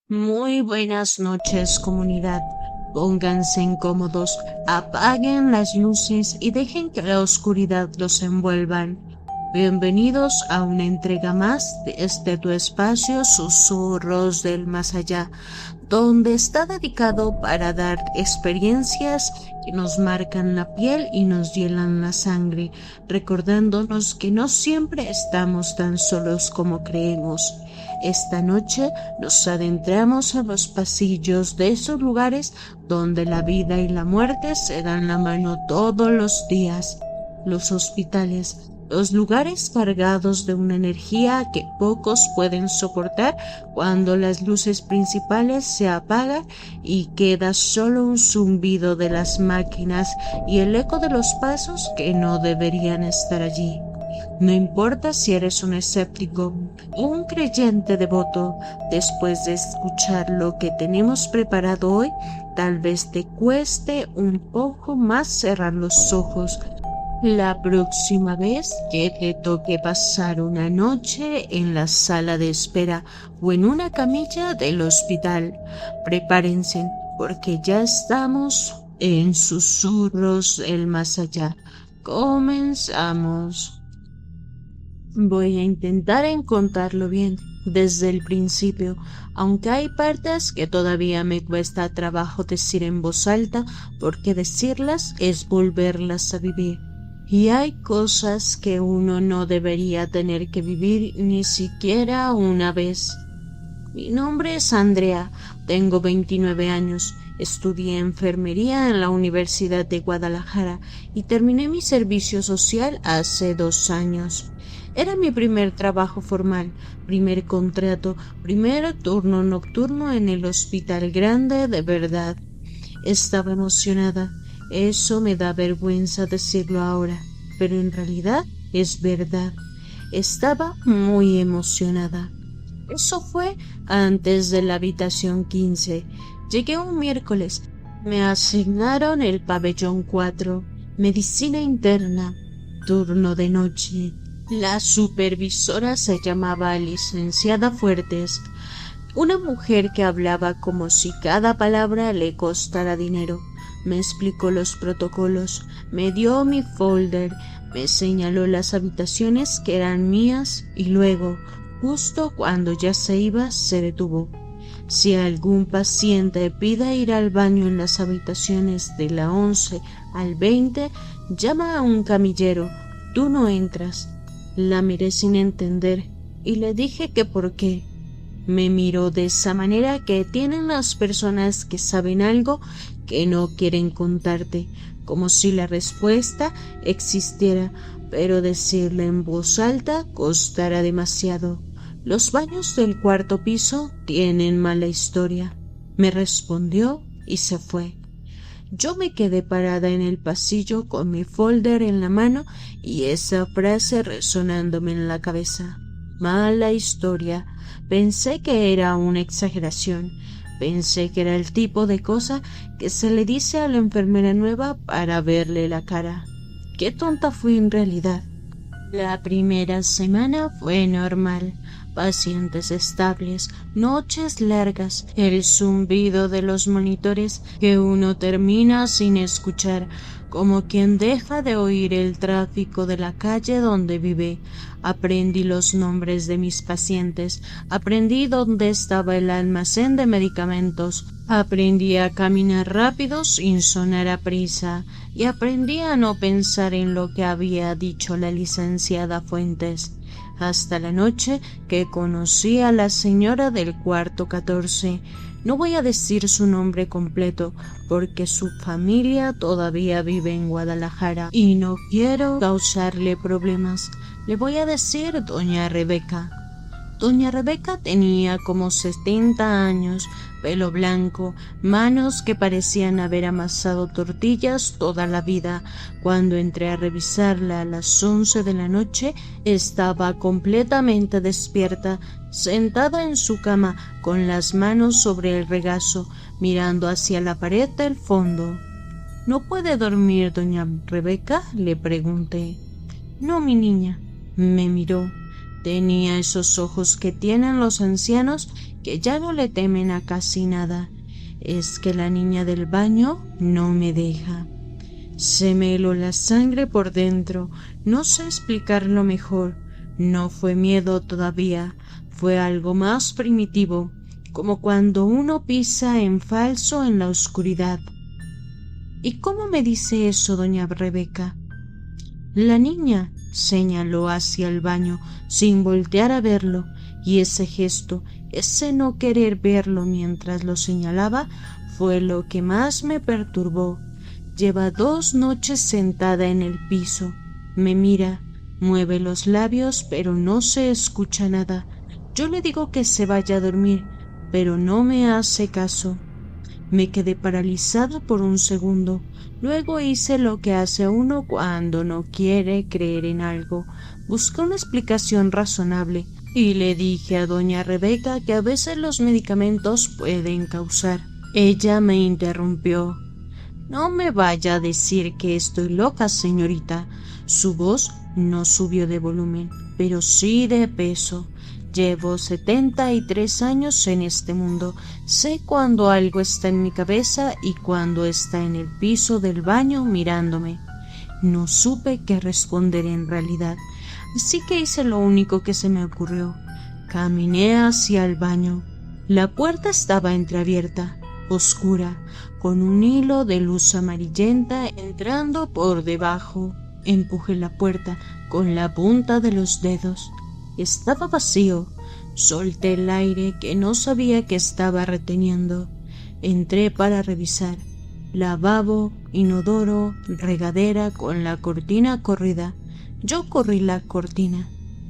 Muy buenas noches, comunidad. Pónganse incómodos, apaguen las luces y dejen que la oscuridad los envuelvan. Bienvenidos a una entrega más de este tu espacio, Susurros del Más Allá, donde está dedicado para dar experiencias que nos marcan la piel y nos hielan la sangre, recordándonos que no siempre estamos tan solos como creemos. Esta noche nos adentramos a los pasillos de esos lugares donde la vida y la muerte se dan la mano todos los días. Los hospitales, los lugares cargados de una energía que pocos pueden soportar cuando las luces principales se apagan y queda solo un zumbido de las máquinas y el eco de los pasos que no deberían estar allí. No importa si eres un escéptico o un creyente devoto, después de escuchar lo que tenemos preparado hoy, tal vez te cueste un poco más cerrar los ojos. La próxima vez que te toque pasar una noche en la sala de espera o en una camilla del hospital, prepárense porque ya estamos en Susurros del Más Allá. Comenzamos. Voy a intentar contarlo bien desde el principio, aunque hay partes que todavía me cuesta trabajo decir en voz alta porque decirlas es volverlas a vivir. Y hay cosas que uno no debería tener que vivir ni siquiera una vez. Mi nombre es Andrea, tengo 29 años, estudié enfermería en la Universidad de Guadalajara y terminé mi servicio social hace 2 años. Era mi primer trabajo formal, primer contrato, primer turno nocturno en el hospital grande de verdad. Estaba emocionada. Eso me da vergüenza decirlo ahora, pero en realidad es verdad. Estaba muy emocionada. Eso fue antes de la habitación 15. Llegué un miércoles. Me asignaron el pabellón 4, medicina interna, turno de noche. La supervisora se llamaba licenciada Fuertes, una mujer que hablaba como si cada palabra le costara dinero. Me explicó los protocolos, me dio mi folder, me señaló las habitaciones que eran mías y luego, justo cuando ya se iba, se detuvo. Si algún paciente pide ir al baño en las habitaciones de la 11 al 20, llama a un camillero, tú no entras. La miré sin entender y le dije que por qué. Me miró de esa manera que tienen las personas que saben algo que no quieren contarte, como si la respuesta existiera, pero decirla en voz alta costara demasiado. Los baños del cuarto piso tienen mala historia, me respondió y se fue. Yo me quedé parada en el pasillo con mi folder en la mano y esa frase resonándome en la cabeza. Mala historia. Pensé que era una exageración. Pensé que era el tipo de cosa que se le dice a la enfermera nueva para verle la cara. Qué tonta fui en realidad. La primera semana fue normal. Pacientes estables, noches largas, el zumbido de los monitores que uno termina sin escuchar, como quien deja de oír el tráfico de la calle donde vive. Aprendí los nombres de mis pacientes, aprendí dónde estaba el almacén de medicamentos, aprendí a caminar rápido sin sonar a prisa y aprendí a no pensar en lo que había dicho la licenciada Fuentes. Hasta la noche que conocí a la señora del cuarto 14. No voy a decir su nombre completo porque su familia todavía vive en Guadalajara y no quiero causarle problemas. Le voy a decir doña Rebeca. Doña Rebeca tenía como 70 años, pelo blanco, manos que parecían haber amasado tortillas toda la vida. Cuando entré a revisarla a las 11 de la noche, estaba completamente despierta, sentada en su cama, con las manos sobre el regazo, mirando hacia la pared del fondo. ¿No puede dormir doña Rebeca?, le pregunté. No, mi niña. Me miró. Tenía esos ojos que tienen los ancianos que ya no le temen a casi nada. Es que la niña del baño no me deja. Se me heló la sangre por dentro, no sé explicarlo mejor. No fue miedo todavía, fue algo más primitivo, como cuando uno pisa en falso en la oscuridad. ¿Y cómo me dice eso, doña Rebeca? La niña señaló hacia el baño sin voltear a verlo, y ese gesto, ese no querer verlo mientras lo señalaba, fue lo que más me perturbó. Lleva 2 noches sentada en el piso. Me mira, mueve los labios, pero no se escucha nada. Yo le digo que se vaya a dormir, pero no me hace caso. Me quedé paralizada por un segundo. Luego hice lo que hace uno cuando no quiere creer en algo. Busqué una explicación razonable y le dije a doña Rebeca que a veces los medicamentos pueden causar. Ella me interrumpió. No me vaya a decir que estoy loca, señorita. Su voz no subió de volumen, pero sí de peso. Llevo 73 años en este mundo. Sé cuando algo está en mi cabeza y cuando está en el piso del baño mirándome. No supe qué responder en realidad, así que hice lo único que se me ocurrió. Caminé hacia el baño. La puerta estaba entreabierta, oscura, con un hilo de luz amarillenta entrando por debajo. Empujé la puerta con la punta de los dedos. Estaba vacío. Solté el aire que no sabía que estaba reteniendo. Entré para revisar. Lavabo, inodoro, regadera con la cortina corrida. Yo corrí la cortina,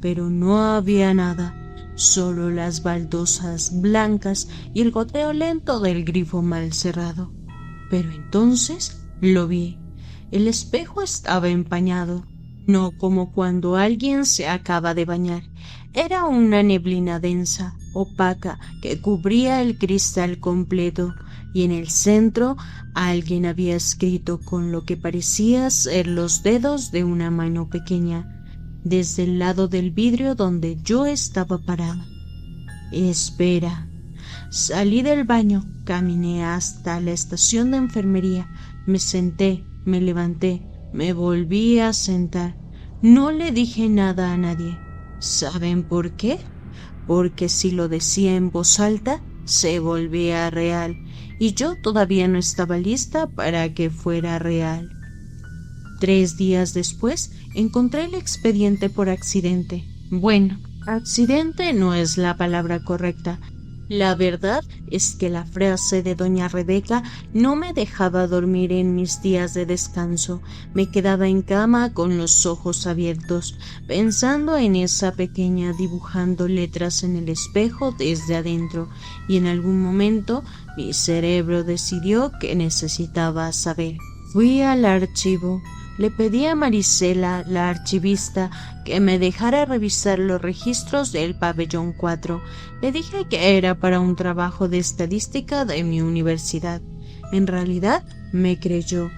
pero no había nada. Solo las baldosas blancas y el goteo lento del grifo mal cerrado. Pero entonces lo vi. El espejo estaba empañado, no como cuando alguien se acaba de bañar. Era una neblina densa, opaca, que cubría el cristal completo, y en el centro alguien había escrito con lo que parecía ser los dedos de una mano pequeña, desde el lado del vidrio donde yo estaba parada. Espera. Salí del baño, caminé hasta la estación de enfermería, me senté, me levanté, me volví a sentar. No le dije nada a nadie. ¿Saben por qué? Porque si lo decía en voz alta, se volvía real, y yo todavía no estaba lista para que fuera real. 3 días después, encontré el expediente por accidente. Bueno, accidente no es la palabra correcta. La verdad es que la frase de doña Rebeca no me dejaba dormir en mis días de descanso. Me quedaba en cama con los ojos abiertos, pensando en esa pequeña, dibujando letras en el espejo desde adentro, y en algún momento mi cerebro decidió que necesitaba saber. Fui al archivo. Le pedí a Marisela, la archivista, que me dejara revisar los registros del pabellón 4. Le dije que era para un trabajo de estadística de mi universidad. En realidad me creyó,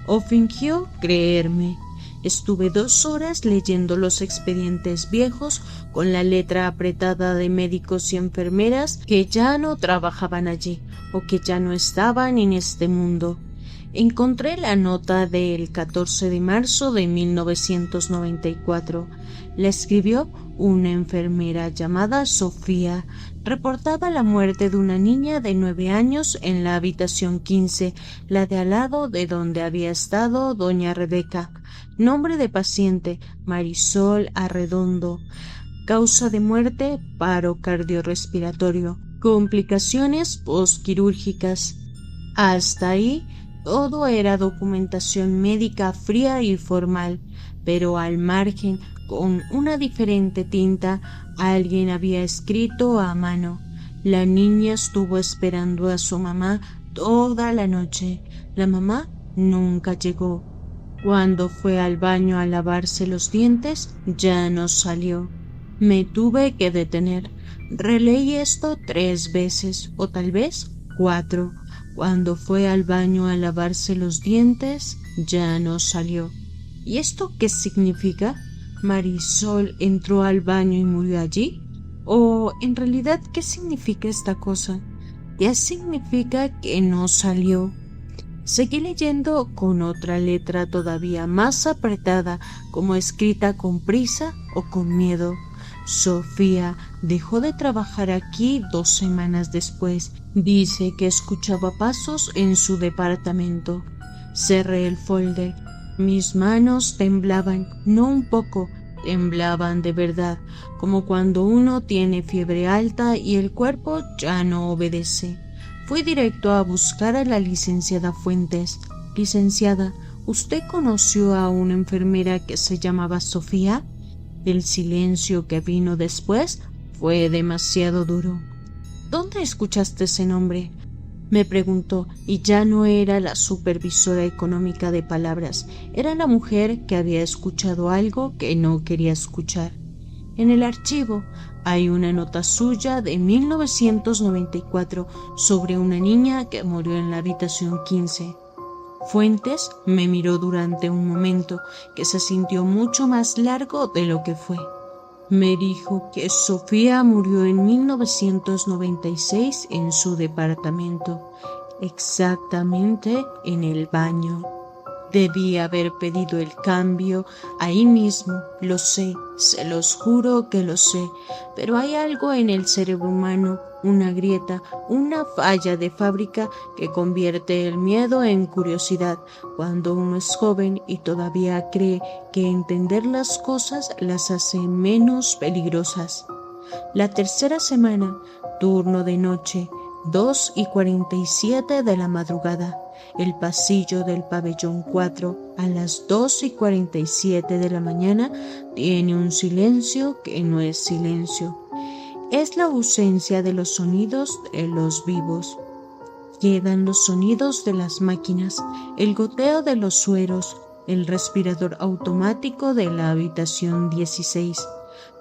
o fingió creerme. Estuve 2 horas leyendo los expedientes viejos con la letra apretada de médicos y enfermeras que ya no trabajaban allí o que ya no estaban en este mundo. Encontré la nota del 14 de marzo de 1994. La escribió una enfermera llamada Sofía. Reportaba la muerte de una niña de 9 años en la habitación 15, la de al lado de donde había estado doña Rebeca. Nombre de paciente: Marisol Arredondo. Causa de muerte: paro cardiorrespiratorio. Complicaciones postquirúrgicas. Hasta ahí todo era documentación médica fría y formal, pero al margen, con una diferente tinta, alguien había escrito a mano: la niña estuvo esperando a su mamá toda la noche. La mamá nunca llegó. Cuando fue al baño a lavarse los dientes, ya no salió. Me tuve que detener. Releí esto 3 veces, o tal vez 4. Cuando fue al baño a lavarse los dientes, ya no salió. ¿Y esto qué significa? ¿Marisol entró al baño y murió allí? ¿O en realidad qué significa esta cosa? ¿Qué significa que no salió? Seguí leyendo con otra letra todavía más apretada, como escrita con prisa o con miedo. Sofía dejó de trabajar aquí 2 semanas después. Dice que escuchaba pasos en su departamento. Cerré el folder. Mis manos temblaban, no un poco, temblaban de verdad, como cuando uno tiene fiebre alta y el cuerpo ya no obedece. Fui directo a buscar a la licenciada Fuentes. Licenciada, ¿usted conoció a una enfermera que se llamaba Sofía? El silencio que vino después fue demasiado duro. ¿Dónde escuchaste ese nombre? Me preguntó, y ya no era la supervisora económica de palabras, era la mujer que había escuchado algo que no quería escuchar. En el archivo hay una nota suya de 1994 sobre una niña que murió en la habitación 15. Fuentes me miró durante un momento que se sintió mucho más largo de lo que fue. Me dijo que Sofía murió en 1996 en su departamento, exactamente en el baño. Debí haber pedido el cambio ahí mismo, lo sé, se los juro que lo sé, pero hay algo en el cerebro humano, una grieta, una falla de fábrica que convierte el miedo en curiosidad cuando uno es joven y todavía cree que entender las cosas las hace menos peligrosas. La tercera semana, turno de noche, 2:47 de la madrugada. El pasillo del pabellón 4 a las 2:47 de la mañana tiene un silencio que no es silencio. Es la ausencia de los sonidos de los vivos. Quedan los sonidos de las máquinas, el goteo de los sueros, el respirador automático de la habitación 16.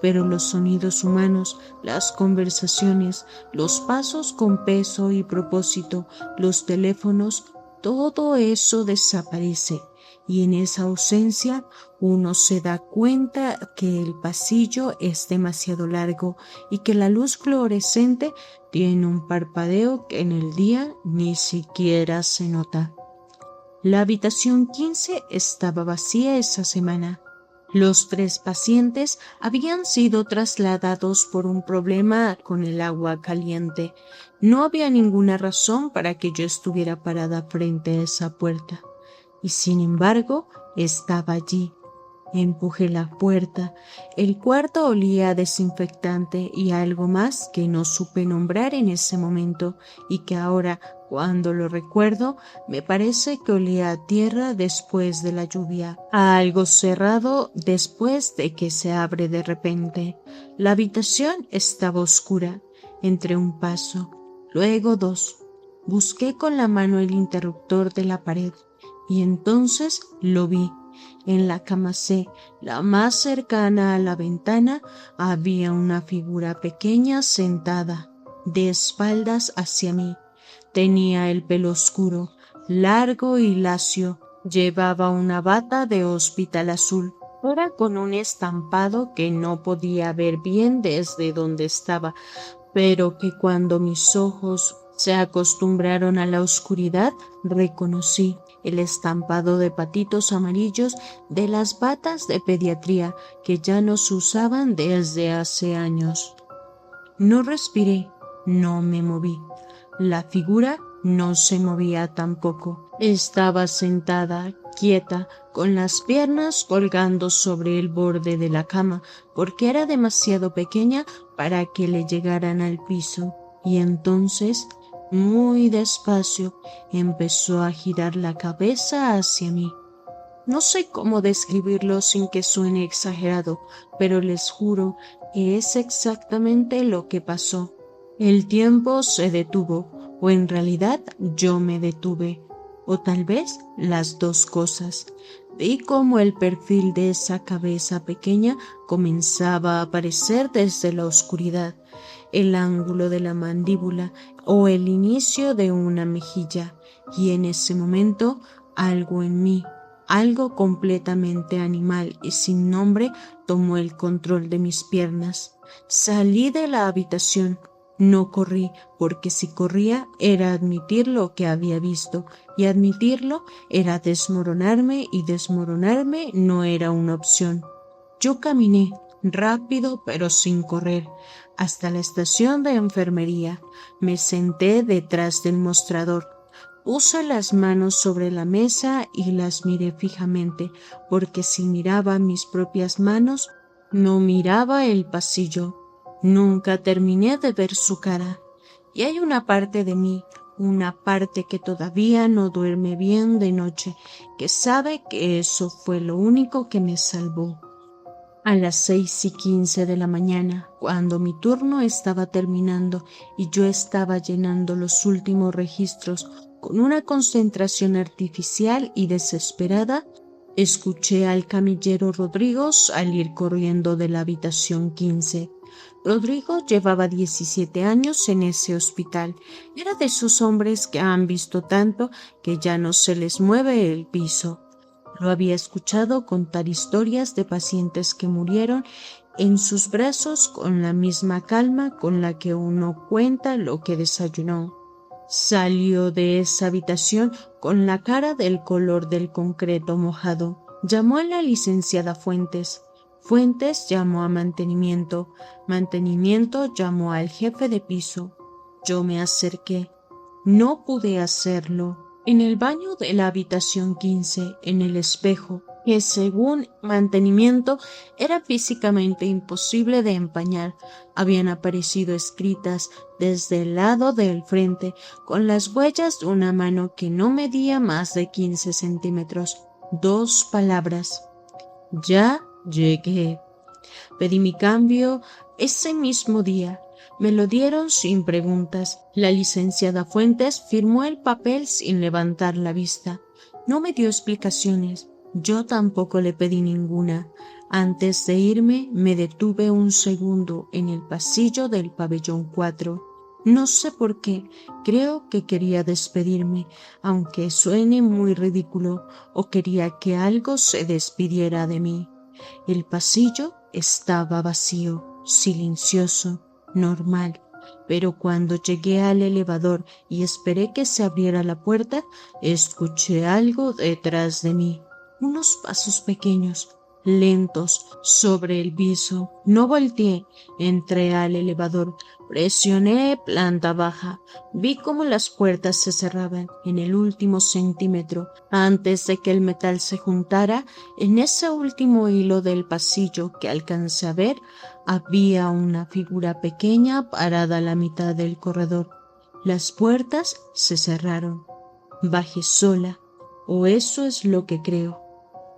Pero los sonidos humanos, las conversaciones, los pasos con peso y propósito, los teléfonos, todo eso desaparece, y en esa ausencia uno se da cuenta que el pasillo es demasiado largo y que la luz fluorescente tiene un parpadeo que en el día ni siquiera se nota. La habitación 15 estaba vacía esa semana. Los 3 pacientes habían sido trasladados por un problema con el agua caliente. No había ninguna razón para que yo estuviera parada frente a esa puerta. Y sin embargo, estaba allí. Empujé la puerta. El cuarto olía a desinfectante y a algo más que no supe nombrar en ese momento y que ahora, cuando lo recuerdo, me parece que olía a tierra después de la lluvia, a algo cerrado después de que se abre de repente. La habitación estaba oscura. Entré un paso, luego 2. Busqué con la mano el interruptor de la pared y entonces lo vi. En la cama C, la más cercana a la ventana, había una figura pequeña sentada, de espaldas hacia mí. Tenía el pelo oscuro, largo y lacio. Llevaba una bata de hospital azul, era con un estampado que no podía ver bien desde donde estaba, pero que cuando mis ojos se acostumbraron a la oscuridad, reconocí el estampado de patitos amarillos de las batas de pediatría que ya no se usaban desde hace años. No respiré, no me moví. La figura no se movía tampoco. Estaba sentada, quieta, con las piernas colgando sobre el borde de la cama, porque era demasiado pequeña para que le llegaran al piso. Y entonces, muy despacio, empezó a girar la cabeza hacia mí. No sé cómo describirlo sin que suene exagerado, pero les juro que es exactamente lo que pasó. El tiempo se detuvo, o en realidad yo me detuve, o tal vez las dos cosas. Vi cómo el perfil de esa cabeza pequeña comenzaba a aparecer desde la oscuridad, el ángulo de la mandíbula o el inicio de una mejilla, y en ese momento algo en mí, Algo completamente animal y sin nombre tomó el control de mis piernas. Salí de la habitación. No corrí, porque si corría era admitir lo que había visto, y admitirlo era desmoronarme, y desmoronarme no era una opción. Yo caminé, rápido pero sin correr, hasta la estación de enfermería. Me senté detrás del mostrador. Puse las manos sobre la mesa y las miré fijamente, porque si miraba mis propias manos, no miraba el pasillo. Nunca terminé de ver su cara. Y hay una parte de mí, una parte que todavía no duerme bien de noche, que sabe que eso fue lo único que me salvó. A las 6:15 de la mañana, cuando mi turno estaba terminando y yo estaba llenando los últimos registros con una concentración artificial y desesperada, escuché al camillero Rodrigo salir corriendo de la habitación 15. Rodrigo llevaba 17 años en ese hospital. Era de esos hombres que han visto tanto que ya no se les mueve el piso. Lo había escuchado contar historias de pacientes que murieron en sus brazos con la misma calma con la que uno cuenta lo que desayunó. Salió de esa habitación con la cara del color del concreto mojado. Llamó a la licenciada Fuentes. Fuentes llamó a mantenimiento. Mantenimiento llamó al jefe de piso. Yo me acerqué. No pude hacerlo. En el baño de la habitación 15, en el espejo, que según mantenimiento era físicamente imposible de empañar, habían aparecido escritas desde el lado del frente con las huellas de una mano que no medía más de 15 centímetros. 2 palabras. Ya llegué. Pedí mi cambio ese mismo día. Me lo dieron sin preguntas. La licenciada Fuentes firmó el papel sin levantar la vista. No me dio explicaciones. Yo tampoco le pedí ninguna. Antes de irme, me detuve un segundo en el pasillo del pabellón 4. No sé por qué, creo que quería despedirme, aunque suene muy ridículo, o quería que algo se despidiera de mí. El pasillo estaba vacío, silencioso, normal, pero cuando llegué al elevador y esperé que se abriera la puerta, escuché algo detrás de mí, unos pasos pequeños, lentos, sobre el piso. No volteé, entré al elevador, presioné planta baja, vi cómo las puertas se cerraban en el último centímetro, antes de que el metal se juntara. En ese último hilo del pasillo que alcancé a ver, había una figura pequeña parada a la mitad del corredor. Las puertas se cerraron. Bajé sola, o eso es lo que creo.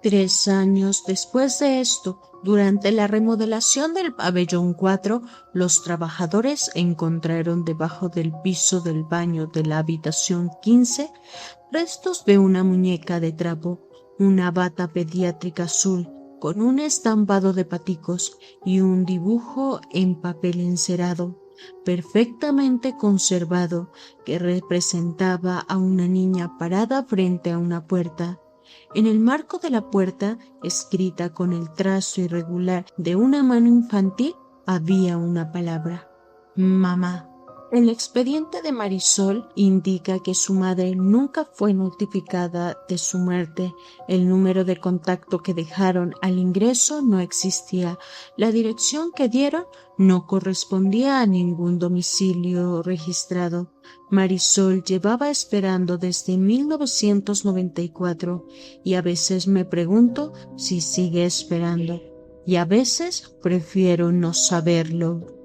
3 años después de esto, durante la remodelación del pabellón 4, los trabajadores encontraron debajo del piso del baño de la habitación 15 restos de una muñeca de trapo, una bata pediátrica azul con un estampado de paticos y un dibujo en papel encerado, perfectamente conservado, que representaba a una niña parada frente a una puerta. En el marco de la puerta, escrita con el trazo irregular de una mano infantil, había una palabra: mamá. El expediente de Marisol indica que su madre nunca fue notificada de su muerte. El número de contacto que dejaron al ingreso no existía. La dirección que dieron no correspondía a ningún domicilio registrado. Marisol llevaba esperando desde 1994 y a veces me pregunto si sigue esperando. Y a veces prefiero no saberlo.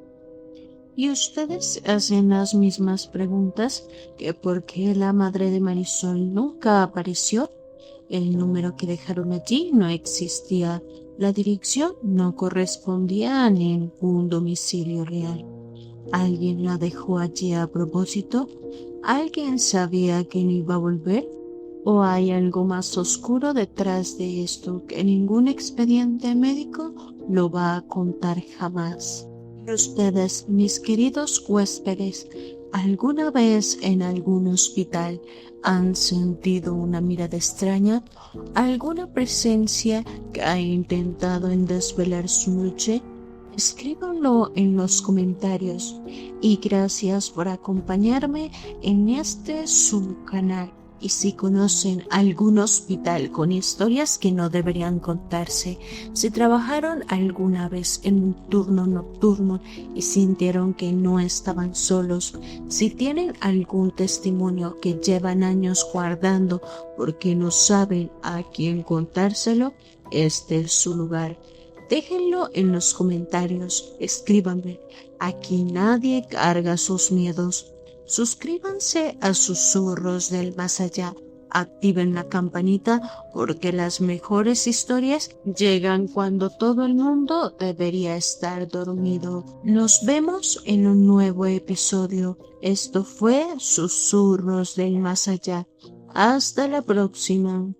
¿Y ustedes hacen las mismas preguntas? ¿Que por qué la madre de Marisol nunca apareció? El número que dejaron allí no existía. La dirección no correspondía a ningún domicilio real. ¿Alguien la dejó allí a propósito? ¿Alguien sabía que no iba a volver? ¿O hay algo más oscuro detrás de esto que ningún expediente médico lo va a contar jamás? Ustedes, mis queridos huéspedes, ¿Alguna vez en algún hospital han sentido una mirada extraña? ¿Alguna presencia que ha intentado en desvelar su noche? Escríbanlo en los comentarios y gracias por acompañarme en este subcanal. Y si conocen algún hospital con historias que no deberían contarse, si trabajaron alguna vez en un turno nocturno y sintieron que no estaban solos, si tienen algún testimonio que llevan años guardando porque no saben a quién contárselo, este es su lugar. Déjenlo en los comentarios, escríbanme. Aquí nadie carga sus miedos. Suscríbanse a Susurros del Más Allá. Activen la campanita porque las mejores historias llegan cuando todo el mundo debería estar dormido. Nos vemos en un nuevo episodio. Esto fue Susurros del Más Allá. Hasta la próxima.